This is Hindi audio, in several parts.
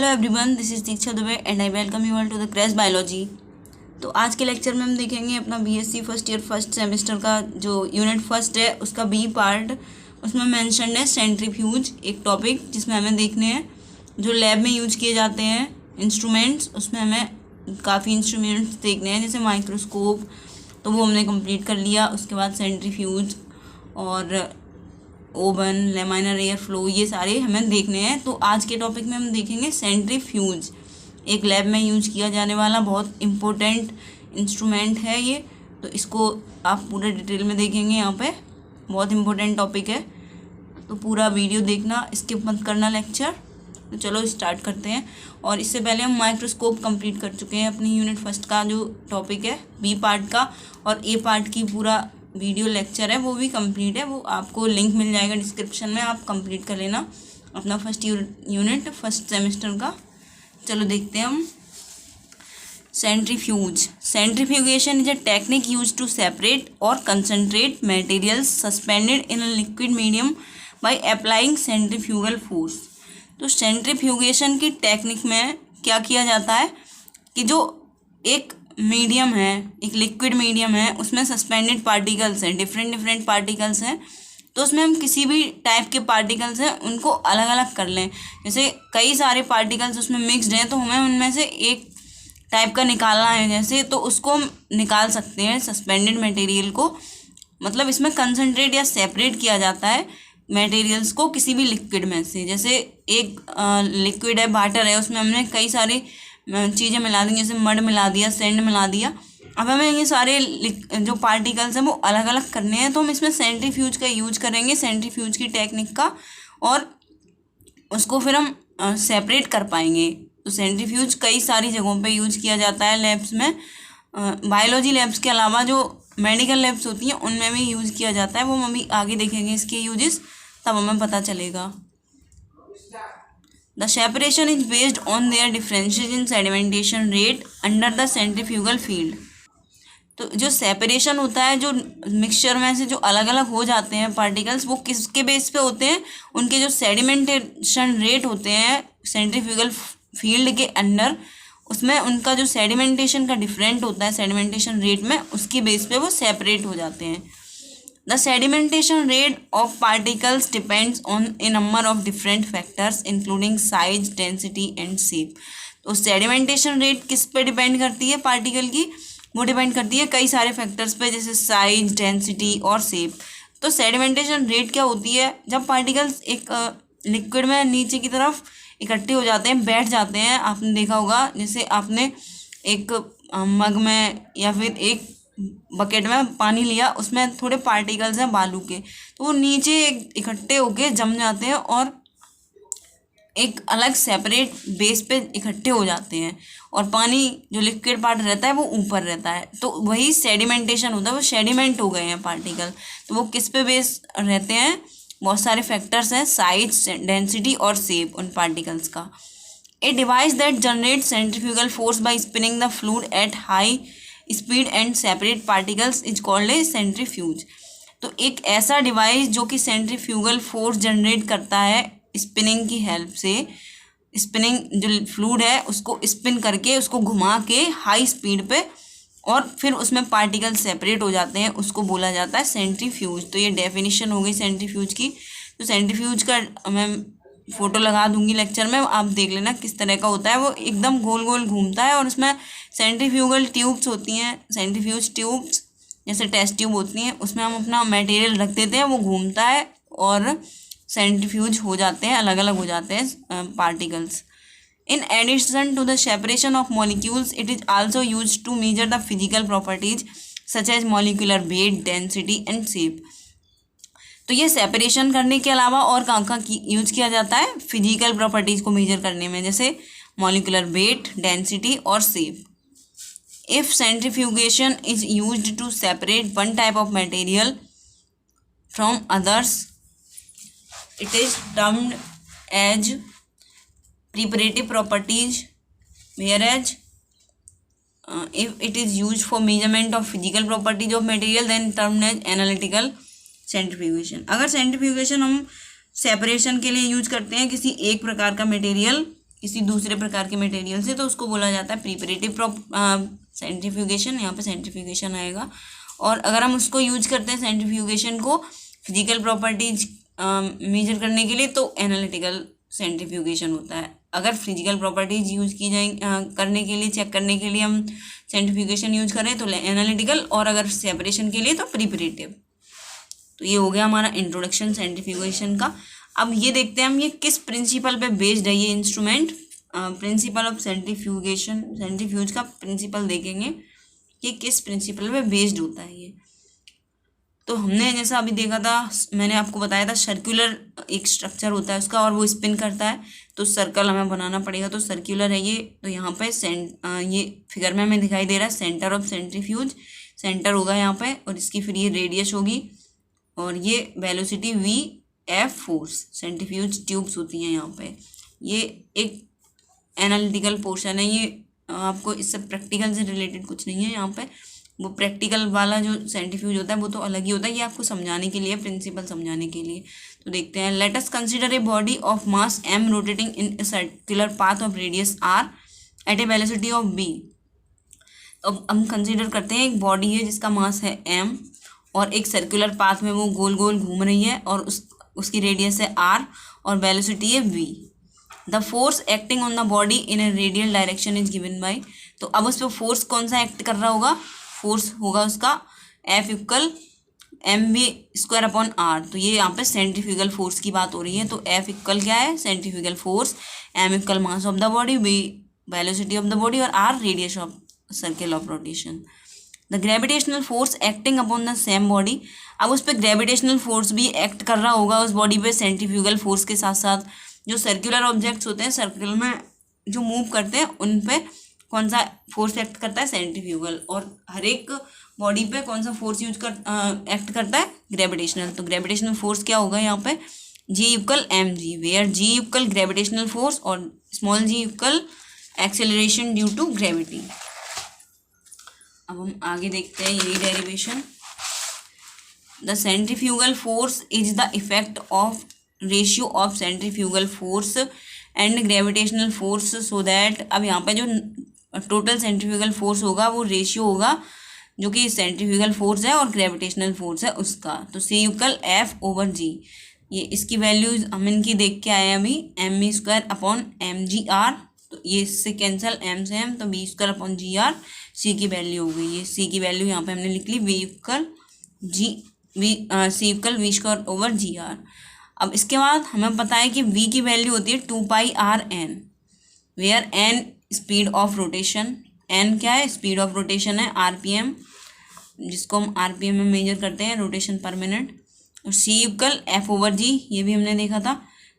Hello everyone, this is Diksha Dubey and I welcome you all to the crash biology. तो आज के लेक्चर में हम देखेंगे अपना BSc first year first semester का जो यूनिट फर्स्ट है उसका बी पार्ट। उसमें मेंशन्ड है सेंट्रीफ्यूज, एक टॉपिक जिसमें हमें देखने हैं जो लैब में यूज किए जाते हैं इंस्ट्रूमेंट्स। उसमें हमें काफ़ी इंस्ट्रूमेंट्स देखने हैं जैसे माइक्रोस्कोप, तो वो हमने कंप्लीट कर लिया। उसके बाद सेंट्रीफ्यूज और ओवन, लैमिनार एयर फ्लो, ये सारे हमें देखने हैं। तो आज के टॉपिक में हम देखेंगे सेंट्रीफ्यूज, एक लैब में यूज किया जाने वाला बहुत इम्पोर्टेंट इंस्ट्रूमेंट है ये। तो इसको आप पूरे डिटेल में देखेंगे, यहाँ पे बहुत इम्पोर्टेंट टॉपिक है। तो पूरा वीडियो देखना, स्किप मत करना लेक्चर। तो चलो स्टार्ट करते हैं। और इससे पहले हम माइक्रोस्कोप कंप्लीट कर चुके हैं अपनी यूनिट फर्स्ट का जो टॉपिक है बी पार्ट का, और ए पार्ट की पूरा वीडियो लेक्चर है वो भी कंप्लीट है। वो आपको लिंक मिल जाएगा डिस्क्रिप्शन में, आप कंप्लीट कर लेना अपना फर्स्ट यूनिट फर्स्ट सेमेस्टर का। चलो देखते हैं हम centrifuge. Centrifugation is a technique use to separate और concentrate materials suspended in a liquid medium by applying centrifugal force. तो सेंट्रीफ्यूगेशन की टेक्निक में क्या किया जाता है कि जो एक मीडियम है, एक लिक्विड मीडियम है, उसमें सस्पेंडेड पार्टिकल्स हैं, डिफरेंट पार्टिकल्स हैं। तो उसमें हम किसी भी टाइप के पार्टिकल्स हैं उनको अलग अलग कर लें। जैसे कई सारे पार्टिकल्स उसमें मिक्सड हैं तो हमें उनमें से एक टाइप का निकालना है जैसे, तो उसको हम निकाल सकते हैं सस्पेंडेड मटेरियल को। मतलब इसमें कंसनट्रेट या सेपरेट किया जाता है मटेरियल्स को किसी भी लिक्विड में से। जैसे एक लिक्विड है, वाटर है, उसमें हमने कई सारी चीज़ें मिला दी, जैसे मड मिला दिया, सैंड मिला दिया। अब हमें ये सारे जो पार्टिकल्स हैं वो अलग अलग करने हैं, तो हम इसमें सेंट्रीफ्यूज का यूज करेंगे, सेंट्रीफ्यूज की टेक्निक का, और उसको फिर हम सेपरेट कर पाएंगे। तो सेंट्रीफ्यूज कई सारी जगहों पे यूज किया जाता है लैब्स में। बायोलॉजी लैब्स के अलावा जो मेडिकल लैब्स होती हैं उनमें भी यूज़ किया जाता है। वो हम अभी आगे देखेंगे इसके यूजेस, तब हमें पता चलेगा। The separation is based on their differences in sedimentation rate under the centrifugal field। तो जो सेपरेशन होता है, जो मिक्सचर में से जो अलग अलग हो जाते हैं पार्टिकल्स, वो किसके बेस पे होते हैं? उनके जो सेडिमेंटेशन रेट होते हैं सेंट्रीफ्यूगल फील्ड के अंदर, उसमें उनका जो सेडिमेंटेशन का डिफरेंट होता है सेडिमेंटेशन रेट में, उसकी बेस पे वो सेपरेट हो जाते हैं। The sedimentation rate of particles depends on a number of different factors including size, density and shape। तो sedimentation rate किस पे डिपेंड करती है पार्टिकल की? वो डिपेंड करती है कई सारे फैक्टर्स पे, जैसे साइज, डेंसिटी और शेप। तो सेडिमेंटेशन रेट क्या होती है? जब पार्टिकल्स एक लिक्विड में नीचे की तरफ इकट्ठे हो जाते हैं, बैठ जाते हैं। आपने देखा होगा, जैसे आपने एक मग में या फिर एक बकेट में पानी लिया, उसमें थोड़े पार्टिकल्स हैं बालू के, तो वो नीचे इकट्ठे होके जम जाते हैं और एक अलग सेपरेट बेस पे इकट्ठे हो जाते हैं, और पानी जो लिक्विड पार्ट रहता है वो ऊपर रहता है। तो वही सेडिमेंटेशन होता है, वो सेडिमेंट हो गए हैं पार्टिकल। तो वो किस पे बेस रहते हैं? बहुत सारे फैक्टर्स हैं, साइज, डेंसिटी और शेप उन पार्टिकल्स का। A device that generate centrifugal force by spinning the fluid at high speed and separate particles is called a centrifuge. तो एक ऐसा डिवाइस जो कि सेंट्रीफ्यूगल फोर्स जनरेट करता है स्पिनिंग की हेल्प से, स्पिनिंग जो फ्लूइड है उसको स्पिन करके, उसको घुमा के हाई स्पीड पे, और फिर उसमें पार्टिकल सेपरेट हो जाते हैं, उसको बोला जाता है सेंट्रीफ्यूज। तो ये डेफिनेशन हो गई सेंट्रीफ्यूज की। तो सेंट्रीफ्यूज का मैं फ़ोटो लगा दूंगी लेक्चर में, आप देख लेना किस तरह का होता है। वो एकदम गोल गोल घूमता है और उसमें सेंट्रीफ्यूगल ट्यूब्स होती हैं, सेंट्रीफ्यूज ट्यूब्स जैसे टेस्ट ट्यूब होती हैं, उसमें हम अपना मटेरियल रख देते हैं, वो घूमता है और सेंट्रीफ्यूज हो जाते हैं, अलग अलग हो जाते हैं particles. In addition to the separation of molecules, it is also use to measure the physical properties such as molecular weight, density and shape. तो ये सेपरेशन करने के अलावा और कहाँ यूज किया जाता है? फिजिकल प्रॉपर्टीज़ को मेजर करने में, जैसे मॉलिक्यूलर वेट, डेंसिटी और shape. If centrifugation is used to separate one type of material from others, it is termed as preparative properties, whereas if it is used for measurement of physical properties of material then termed as analytical centrifugation. अगर सेंट्रीफ्यूगेशन हम सेपरेशन के लिए यूज करते हैं किसी एक प्रकार का मटेरियल किसी दूसरे प्रकार के मटेरियल से, तो उसको बोला जाता है प्रिपरेटिव सेंट्रीफ्यूगेशन। यहाँ पे सेंट्रीफ्यूगेशन आएगा। और अगर हम उसको यूज करते हैं सेंट्रीफ्यूगेशन को फिजिकल प्रॉपर्टीज मेजर करने के लिए, तो एनालिटिकल सेंट्रीफ्यूगेशन होता है। अगर फिजिकल प्रॉपर्टीज यूज की जाए करने के लिए, चेक करने के लिए हम सेंट्रीफ्यूगेशन यूज करें तो एनालिटिकल, और अगर सेपरेशन के लिए तो प्रिपरेटिव। तो ये हो गया हमारा इंट्रोडक्शन सेंट्रीफ्यूगेशन का। अब ये देखते हैं हम ये किस प्रिंसिपल पे बेस्ड है ये instrument. Principle of centrifugation, centrifuge का प्रिंसिपल देखेंगे कि किस प्रिंसिपल पे बेस्ड होता है ये। तो हमने जैसा अभी देखा था, मैंने आपको बताया था सर्कुलर एक स्ट्रक्चर होता है उसका और वो स्पिन करता है, तो सर्कल हमें बनाना पड़ेगा। तो सर्कुलर है ये। तो यहाँ पे ये फिगर में हमें दिखाई दे रहा है सेंटर ऑफ सेंट्रीफ्यूज, सेंटर होगा यहाँ पे, और इसकी फिर ये रेडियस होगी, और ये velocity V F force centrifuge tubes होती हैं यहाँ पे। ये एक एनालिटिकल पोर्शन है, ये आपको इससे प्रैक्टिकल से रिलेटेड कुछ नहीं है यहाँ पे। वो प्रैक्टिकल वाला जो सेंट्रीफ्यूज होता है वो तो अलग ही होता है, ये आपको समझाने के लिए, प्रिंसिपल समझाने के लिए। तो देखते हैं, let us consider a body of mass m rotating in a circular path of radius r at a velocity of v। अब हम कंसीडर करते हैं एक बॉडी है जिसका मास है m और एक सर्कुलर पाथ में वो गोल गोल घूम रही है, और उसकी रेडियस है r और वेलोसिटी है v। The force acting on the body in A radial direction is given by. तो अब उस पर फोर्स कौन सा एक्ट कर रहा होगा, फोर्स होगा उसका F equal mv² upon r। तो ये यहाँ पे सेंट्रीफ्यूगल फोर्स की बात हो रही है। तो F इक्वल क्या है, centrifugal force, m equal mass of the body, v velocity of the body, और r radius of circle of rotation. The gravitational force acting upon the same body. अब उस पर ग्रेविटेशनल फोर्स भी एक्ट कर रहा होगा उस बॉडी पे सेंट्रीफ्यूगल फोर्स के साथ साथ। जो सर्कुलर ऑब्जेक्ट्स होते हैं, सर्कल में जो मूव करते हैं, उन पे कौन सा फोर्स एक्ट करता है, सेंट्रीफ्यूगल। और हर एक बॉडी पे कौन सा फोर्स एक्ट करता है, ग्रेविटेशनल। तो ग्रेविटेशनल फोर्स क्या होगा यहाँ पे, G equal mg, where G equal gravitational force और small g equal acceleration due to gravity. अब हम आगे देखते हैं यही derivation. The centrifugal force is the effect of ratio of centrifugal force and gravitational force, so that. अब यहाँ पे जो टोटल सेंट्रीफ्यूगल फोर्स होगा वो रेशियो होगा जो कि सेंट्रीफ्यूगल फोर्स है और ग्रेविटेशनल फोर्स है उसका। तो C इक्वल F/G। ये इसकी वैल्यूज हम इनकी देख के आए हैं अभी, mv² अपॉन mgr। तो ये इससे कैंसिल, m से m, तो v² अपॉन gr। C की वैल्यू हो गई, ये C की वैल्यू यहाँ पे हमने लिख ली, C इक्वल v²/gr। अब इसके बाद हमें पता है कि v की वैल्यू होती है 2πrn, where n speed of rotation, n क्या है, स्पीड ऑफ रोटेशन है, rpm जिसको हम rpm में मेजर करते हैं, रोटेशन पर मिनट। और C इक्वल F/G, ये भी हमने देखा था।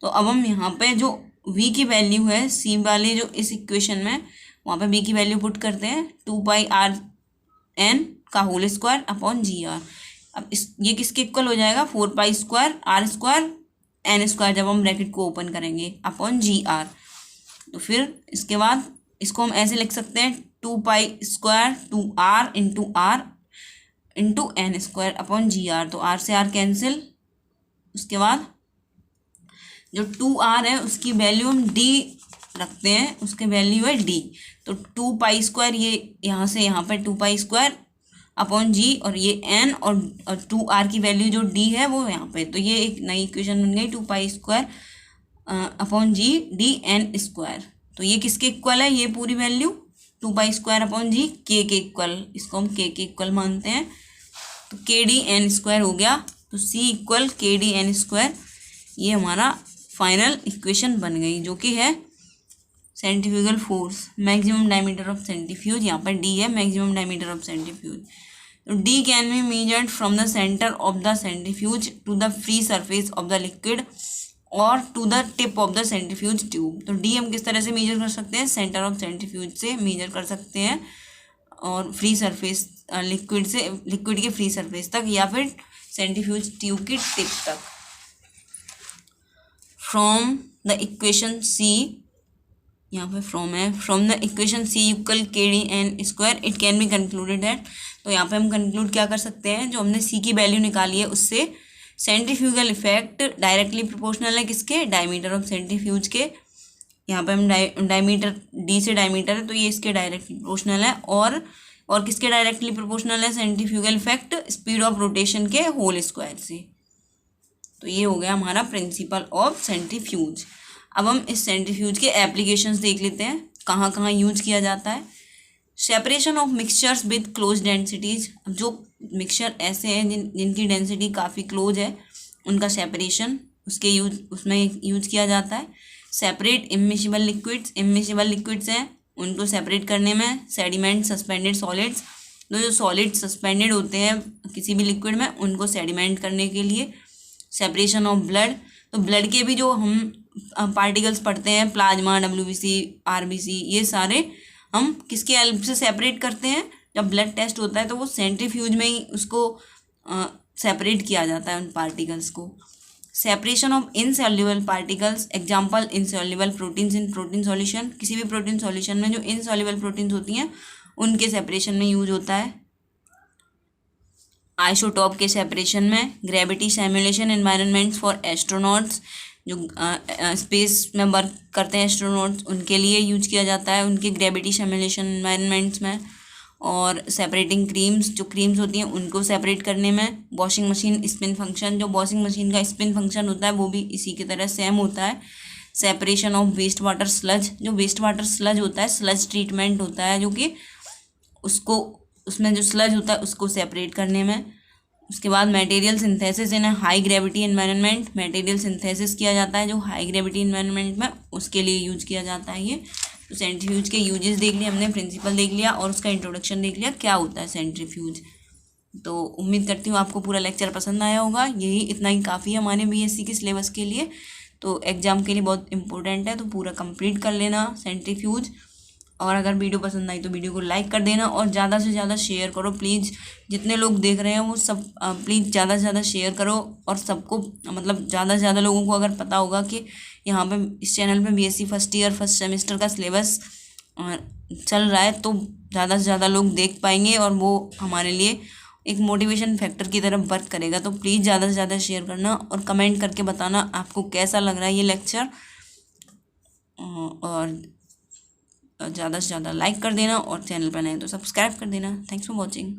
तो अब हम यहाँ पे जो v की वैल्यू है C वाले जो इस इक्वेशन में, वहाँ पे v की वैल्यू पुट करते हैं 2πrn का होल स्क्वायर अपॉन gr। अब ये किसके इक्वल हो जाएगा, 4π² r² n², जब हम ब्रैकेट को ओपन करेंगे, अपॉन gr। तो फिर इसके बाद इसको हम ऐसे लिख सकते हैं 2π² 2r into n² upon gr। तो r से r कैंसिल। उसके बाद जो 2r है उसकी वैल्यू हम d रखते हैं, उसकी वैल्यू है d। तो 2π², ये यहाँ से यहाँ पर 2π² अपॉन g, और ये n और 2r की वैल्यू जो d है वो यहाँ पे। तो ये एक नई इक्वेशन बन गई, 2π² अपॉन g dn²। तो ये किसके इक्वल है, ये पूरी वैल्यू 2π² अपॉन g k के इक्वल, इसको हम k के इक्वल मानते हैं। तो kdn² हो गया। तो C इक्वल kdn², ये हमारा फाइनल इक्वेशन बन गई, जो कि है centrifugal force, maximum diameter of centrifuge. यहाँ पर D है मैक्सिमम डायमीटर ऑफ सेंट्रीफ्यूज। तो D can be measured from the centre of the centrifuge to the free surface of the liquid और to the tip of the centrifuge tube. तो D हम किस तरह से मेजर कर सकते हैं, सेंटर ऑफ सेंट्रीफ्यूज से मेजर कर सकते हैं, और फ्री सरफेस लिक्विड से, लिक्विड के फ्री सरफेस तक, या फिर सेंट्रीफ्यूज ट्यूब की टिप तक। फ्रॉम द इक्वेशन C, यहाँ पे फ्रॉम है, from the equation C equal kdn² it can be concluded that. तो यहाँ पे हम कंक्लूड क्या कर सकते हैं, जो हमने C की वैल्यू निकाली है उससे सेंट्रीफ्यूगल इफेक्ट डायरेक्टली प्रोपोर्शनल है किसके, डायमीटर ऑफ सेंट्रीफ्यूज के, यहाँ पे हम डायमीटर डी से डायमीटर है तो ये इसके डायरेक्टली प्रोपोर्शनल है। और किसके डायरेक्टली प्रोपोर्शनल है? Centrifugal effect speed of rotation के होल स्क्वायर से। तो ये हो गया हमारा प्रिंसिपल ऑफ सेंट्रीफ्यूज। अब हम इस सेंट्रीफ्यूज के एप्लीकेशंस देख लेते हैं, कहाँ कहाँ यूज किया जाता है। Separation of mixtures with close densities. अब जो मिक्सचर ऐसे हैं जिनकी डेंसिटी काफ़ी क्लोज है, उनका सेपरेशन उसमें यूज किया जाता है। Separate immiscible liquids. Immiscible liquids हैं उनको सेपरेट करने में। Sediment, suspended solids. जो सॉलिड सस्पेंडेड होते हैं किसी भी लिक्विड में, उनको सेडिमेंट करने के लिए। Separation of blood. तो ब्लड के भी जो हम पार्टिकल्स पढ़ते हैं, प्लाज्मा, WBC, RBC, ये सारे हम किसके हेल्प से सेपरेट करते हैं? जब ब्लड टेस्ट होता है तो वो सेंट्रीफ्यूज में ही उसको सेपरेट किया जाता है उन पार्टिकल्स को। Separation of insoluble particles. Example insoluble proteins in protein solution. किसी भी प्रोटीन सॉल्यूशन में जो इनसॉल्युबल प्रोटीन्स होती हैं उनके सेपरेशन में यूज होता है। आइसोटॉप के सेपरेशन में। Gravity simulation environments for astronauts. जो स्पेस में वर्क करते हैं एस्ट्रोनॉट्स, उनके लिए यूज किया जाता है उनके ग्रेविटी सिमुलेशन एनवायरनमेंट्स में। और सेपरेटिंग क्रीम्स। जो क्रीम्स होती हैं उनको सेपरेट करने में। Washing machine spin function. जो वॉशिंग मशीन का स्पिन फंक्शन होता है वो भी इसी की तरह सेम होता है। Separation of waste water sludge. जो वेस्ट वाटर स्लज होता है, स्लज ट्रीटमेंट होता है जो कि उसको उसमें जो स्लज होता है उसको सेपरेट करने में। उसके बाद material synthesis in high gravity environment. Material synthesis किया जाता है जो हाई ग्रेविटी एनवायरनमेंट में, उसके लिए यूज किया जाता है ये। तो सेंट्रीफ्यूज के यूजेस देख लिए हमने, प्रिंसिपल देख लिया और उसका इंट्रोडक्शन देख लिया क्या होता है सेंट्रीफ्यूज। तो उम्मीद करती हूँ आपको पूरा लेक्चर पसंद आया होगा। यही इतना ही काफ़ी है हमारे BSc के सिलेबस के लिए। तो एग्ज़ाम के लिए बहुत इंपॉर्टेंट है, तो पूरा कंप्लीट कर लेना सेंट्रीफ्यूज। और अगर वीडियो पसंद आई तो वीडियो को लाइक कर देना और ज़्यादा से ज़्यादा शेयर करो प्लीज़। जितने लोग देख रहे हैं वो सब प्लीज़ ज़्यादा से ज़्यादा शेयर करो। और सबको मतलब ज़्यादा से ज़्यादा लोगों को अगर पता होगा कि यहाँ पे इस चैनल पे BSc first year first semester का सिलेबस चल रहा है, तो ज़्यादा से ज़्यादा लोग देख पाएंगे और वो हमारे लिए एक मोटिवेशन फैक्टर की तरफ वर्क करेगा। तो प्लीज़ ज़्यादा से ज़्यादा शेयर करना और कमेंट करके बताना आपको कैसा लग रहा है ये लेक्चर। और ज़्यादा से ज़्यादा लाइक कर देना और चैनल पर नए तो सब्सक्राइब कर देना। Thanks for watching.